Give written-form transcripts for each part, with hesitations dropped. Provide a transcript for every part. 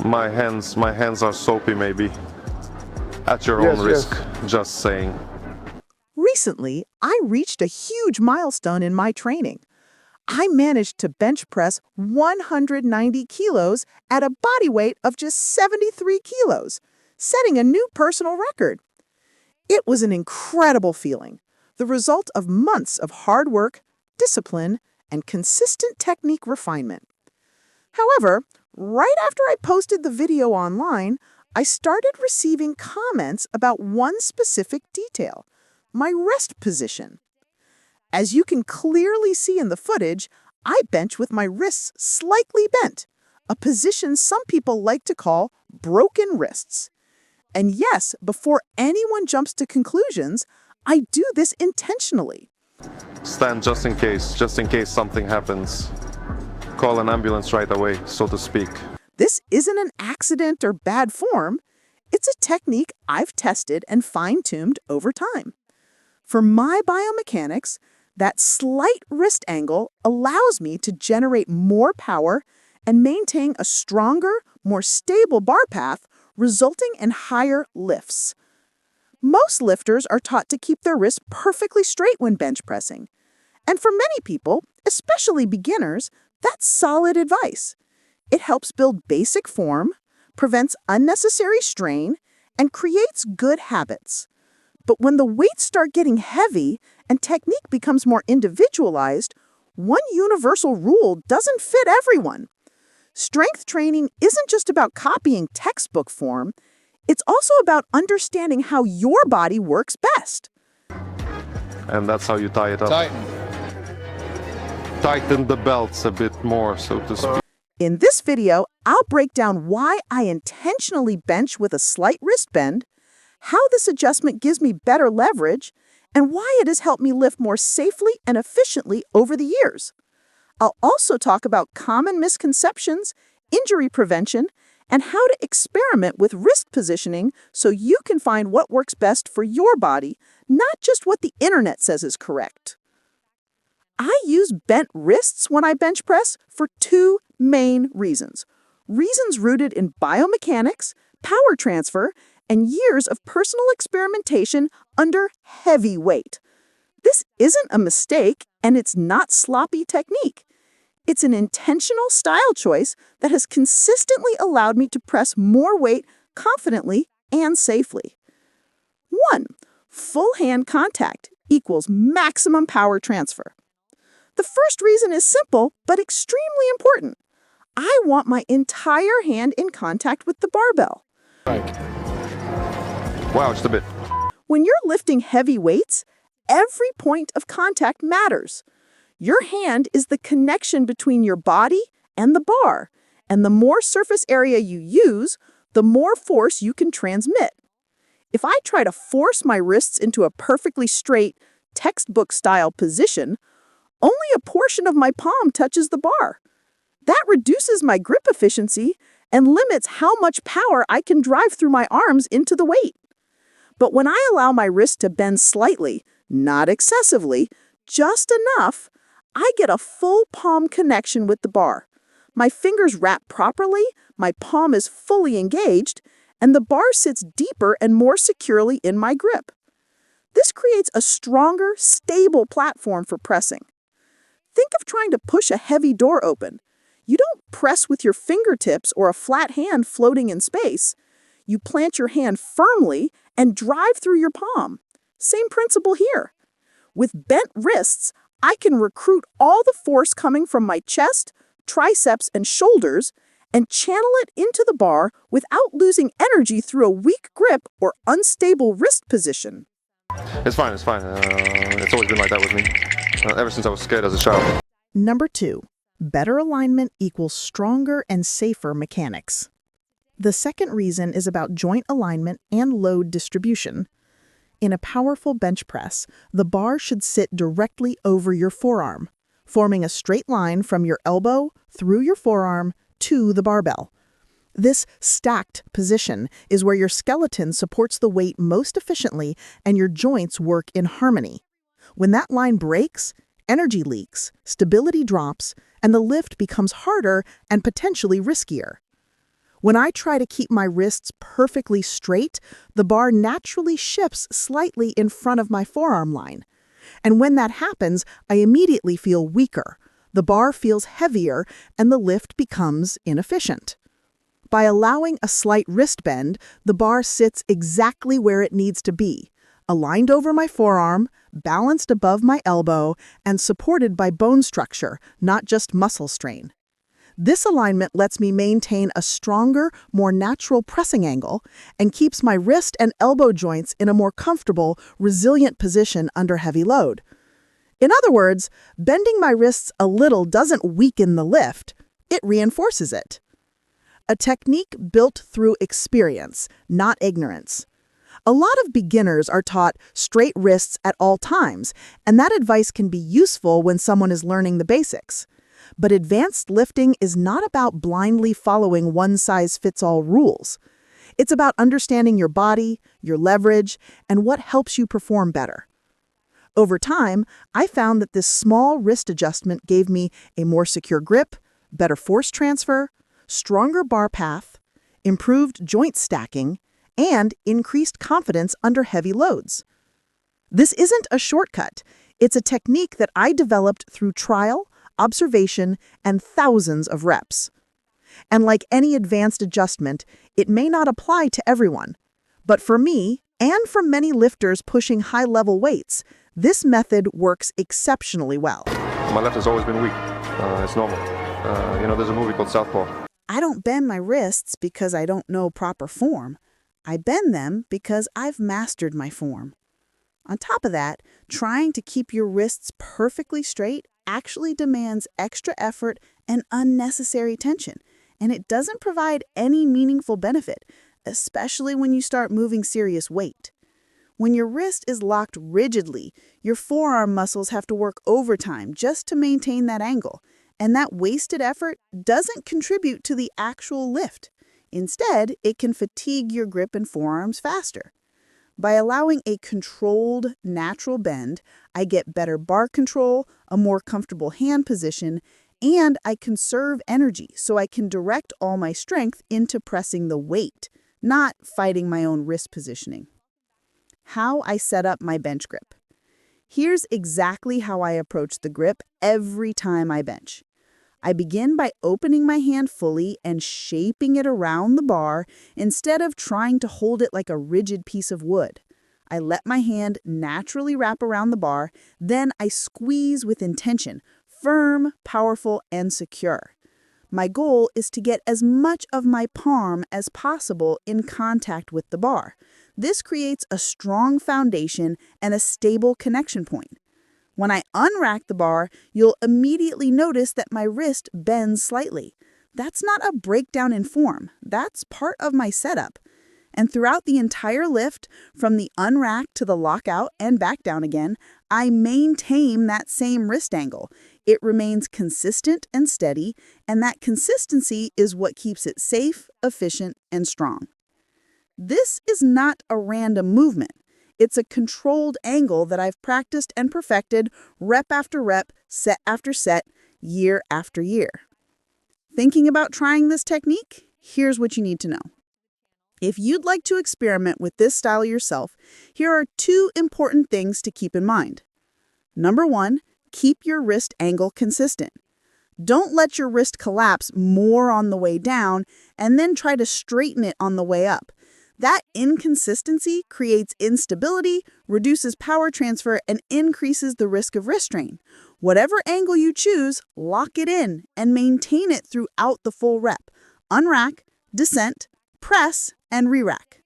My hands are soapy maybe. At your Yes, own risk, yes. just saying. Recently, I reached a huge milestone in my training. I managed to bench press 190 kilos at a body weight of just 73 kilos, setting a new personal record. It was an incredible feeling, the result of months of hard work, discipline, and consistent technique refinement. However, right after I posted the video online, I started receiving comments about one specific detail: my rest position. As you can clearly see in the footage, I bench with my wrists slightly bent, a position some people like to call broken wrists. And yes, before anyone jumps to conclusions, I do this intentionally. Stand just in case something happens. Call an ambulance right away, so to speak. This isn't an accident or bad form. It's a technique I've tested and fine-tuned over time. For my biomechanics, that slight wrist angle allows me to generate more power and maintain a stronger, more stable bar path, resulting in higher lifts. Most lifters are taught to keep their wrists perfectly straight when bench pressing. And for many people, especially beginners, that's solid advice. It helps build basic form, prevents unnecessary strain, and creates good habits. But when the weights start getting heavy and technique becomes more individualized, one universal rule doesn't fit everyone. Strength training isn't just about copying textbook form, it's also about understanding how your body works best. And that's how you tie it up. Tighten the belts a bit more, so to speak. In this video, I'll break down why I intentionally bench with a slight wrist bend, how this adjustment gives me better leverage, and why it has helped me lift more safely and efficiently over the years. I'll also talk about common misconceptions, injury prevention, and how to experiment with wrist positioning so you can find what works best for your body, not just what the internet says is correct. I use bent wrists when I bench press for two main reasons. Reasons rooted in biomechanics, power transfer, and years of personal experimentation under heavy weight. This isn't a mistake, and it's not sloppy technique. It's an intentional style choice that has consistently allowed me to press more weight confidently and safely. 1. Full hand contact equals maximum power transfer. The first reason is simple, but extremely important. I want my entire hand in contact with the barbell. Wow, just a bit. When you're lifting heavy weights, every point of contact matters. Your hand is the connection between your body and the bar, and the more surface area you use, the more force you can transmit. If I try to force my wrists into a perfectly straight, textbook-style position, only a portion of my palm touches the bar. That reduces my grip efficiency and limits how much power I can drive through my arms into the weight. But when I allow my wrist to bend slightly, not excessively, just enough, I get a full palm connection with the bar. My fingers wrap properly, my palm is fully engaged, and the bar sits deeper and more securely in my grip. This creates a stronger, stable platform for pressing. Think of trying to push a heavy door open. You don't press with your fingertips or a flat hand floating in space. You plant your hand firmly and drive through your palm. Same principle here. With bent wrists, I can recruit all the force coming from my chest, triceps, and shoulders and channel it into the bar without losing energy through a weak grip or unstable wrist position. It's fine. It's always been like that with me. Ever since I was scared as a child. Number 2. Better alignment equals stronger and safer mechanics. The second reason is about joint alignment and load distribution. In a powerful bench press, the bar should sit directly over your forearm, forming a straight line from your elbow through your forearm to the barbell. This stacked position is where your skeleton supports the weight most efficiently and your joints work in harmony. When that line breaks, energy leaks, stability drops, and the lift becomes harder and potentially riskier. When I try to keep my wrists perfectly straight, the bar naturally shifts slightly in front of my forearm line. And when that happens, I immediately feel weaker. The bar feels heavier, and the lift becomes inefficient. By allowing a slight wrist bend, the bar sits exactly where it needs to be, aligned over my forearm, balanced above my elbow, and supported by bone structure, not just muscle strain. This alignment lets me maintain a stronger, more natural pressing angle and keeps my wrist and elbow joints in a more comfortable, resilient position under heavy load. In other words, bending my wrists a little doesn't weaken the lift, it reinforces it. A technique built through experience, not ignorance. A lot of beginners are taught straight wrists at all times, and that advice can be useful when someone is learning the basics. But advanced lifting is not about blindly following one-size-fits-all rules. It's about understanding your body, your leverage, and what helps you perform better. Over time, I found that this small wrist adjustment gave me a more secure grip, better force transfer, stronger bar path, improved joint stacking, and increased confidence under heavy loads. This isn't a shortcut. It's a technique that I developed through trial, observation, and thousands of reps. And like any advanced adjustment, it may not apply to everyone. But for me, and for many lifters pushing high-level weights, this method works exceptionally well. My left has always been weak. It's normal. There's a movie called Southpaw. I don't bend my wrists because I don't know proper form. I bend them because I've mastered my form. On top of that, trying to keep your wrists perfectly straight actually demands extra effort and unnecessary tension, and it doesn't provide any meaningful benefit, especially when you start moving serious weight. When your wrist is locked rigidly, your forearm muscles have to work overtime just to maintain that angle, and that wasted effort doesn't contribute to the actual lift. Instead, it can fatigue your grip and forearms faster. By allowing a controlled, natural bend, I get better bar control, a more comfortable hand position, and I conserve energy so I can direct all my strength into pressing the weight, not fighting my own wrist positioning. How I set up my bench grip. Here's exactly how I approach the grip every time I bench. I begin by opening my hand fully and shaping it around the bar instead of trying to hold it like a rigid piece of wood. I let my hand naturally wrap around the bar, then I squeeze with intention, firm, powerful, and secure. My goal is to get as much of my palm as possible in contact with the bar. This creates a strong foundation and a stable connection point. When I unrack the bar, you'll immediately notice that my wrist bends slightly. That's not a breakdown in form. That's part of my setup. And throughout the entire lift, from the unrack to the lockout and back down again, I maintain that same wrist angle. It remains consistent and steady, and that consistency is what keeps it safe, efficient, and strong. This is not a random movement. It's a controlled angle that I've practiced and perfected rep after rep, set after set, year after year. Thinking about trying this technique? Here's what you need to know. If you'd like to experiment with this style yourself, here are 2 important things to keep in mind. Number 1, keep your wrist angle consistent. Don't let your wrist collapse more on the way down and then try to straighten it on the way up. That inconsistency creates instability, reduces power transfer, and increases the risk of wrist strain. Whatever angle you choose, lock it in and maintain it throughout the full rep. Unrack, descent, press, and re-rack.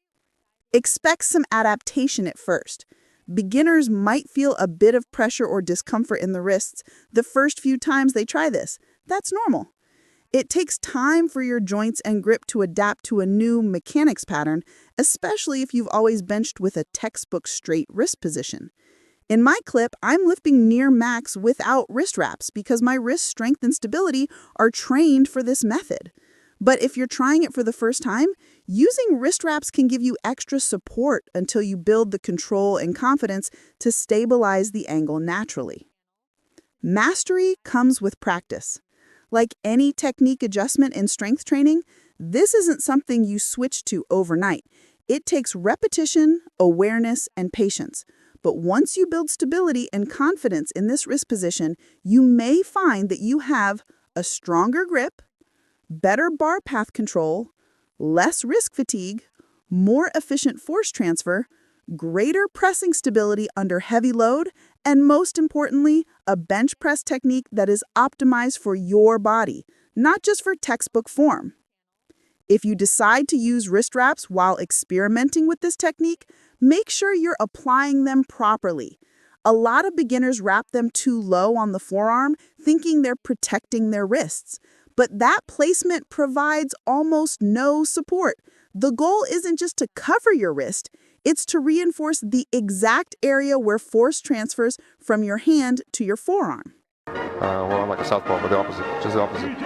Expect some adaptation at first. Beginners might feel a bit of pressure or discomfort in the wrists the first few times they try this. That's normal. It takes time for your joints and grip to adapt to a new mechanics pattern, especially if you've always benched with a textbook straight wrist position. In my clip, I'm lifting near max without wrist wraps because my wrist strength and stability are trained for this method. But if you're trying it for the first time, using wrist wraps can give you extra support until you build the control and confidence to stabilize the angle naturally. Mastery comes with practice. Like any technique adjustment in strength training, this isn't something you switch to overnight. It takes repetition, awareness, and patience. But once you build stability and confidence in this wrist position, you may find that you have a stronger grip, better bar path control, less risk fatigue, more efficient force transfer, greater pressing stability under heavy load, and most importantly, a bench press technique that is optimized for your body, not just for textbook form. If you decide to use wrist wraps while experimenting with this technique, make sure you're applying them properly. A lot of beginners wrap them too low on the forearm, thinking they're protecting their wrists. But that placement provides almost no support. The goal isn't just to cover your wrist, it's to reinforce the exact area where force transfers from your hand to your forearm. Well, I'm like a southpaw, but the opposite, just the opposite.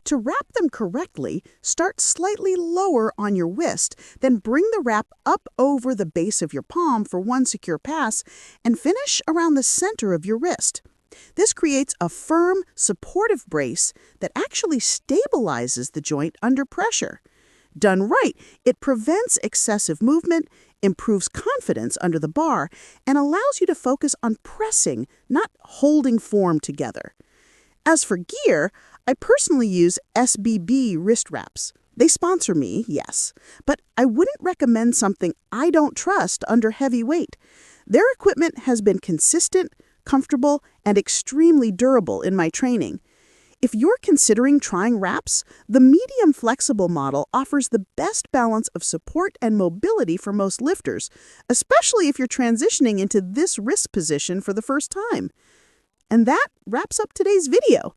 To wrap them correctly, start slightly lower on your wrist, then bring the wrap up over the base of your palm for one secure pass, and finish around the center of your wrist. This creates a firm, supportive brace that actually stabilizes the joint under pressure. Done right, it prevents excessive movement, improves confidence under the bar, and allows you to focus on pressing, not holding form together. As for gear, I personally use SBB wrist wraps. They sponsor me, yes, but I wouldn't recommend something I don't trust under heavy weight. Their equipment has been consistent, comfortable, and extremely durable in my training. If you're considering trying wraps, the medium flexible model offers the best balance of support and mobility for most lifters, especially if you're transitioning into this wrist position for the first time. And that wraps up today's video.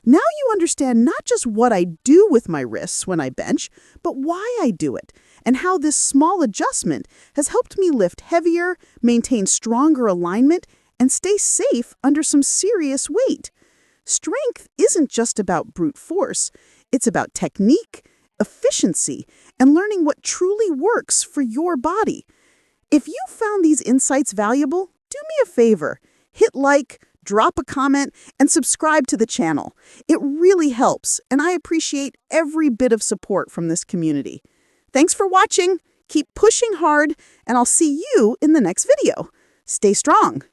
Now you understand not just what I do with my wrists when I bench, but why I do it, and how this small adjustment has helped me lift heavier, maintain stronger alignment, and stay safe under some serious weight. Strength isn't just about brute force. It's about technique, efficiency, and learning what truly works for your body. If you found these insights valuable, do me a favor. Hit like, drop a comment, and subscribe to the channel. It really helps, and I appreciate every bit of support from this community. Thanks for watching. Keep pushing hard, and I'll see you in the next video. Stay strong.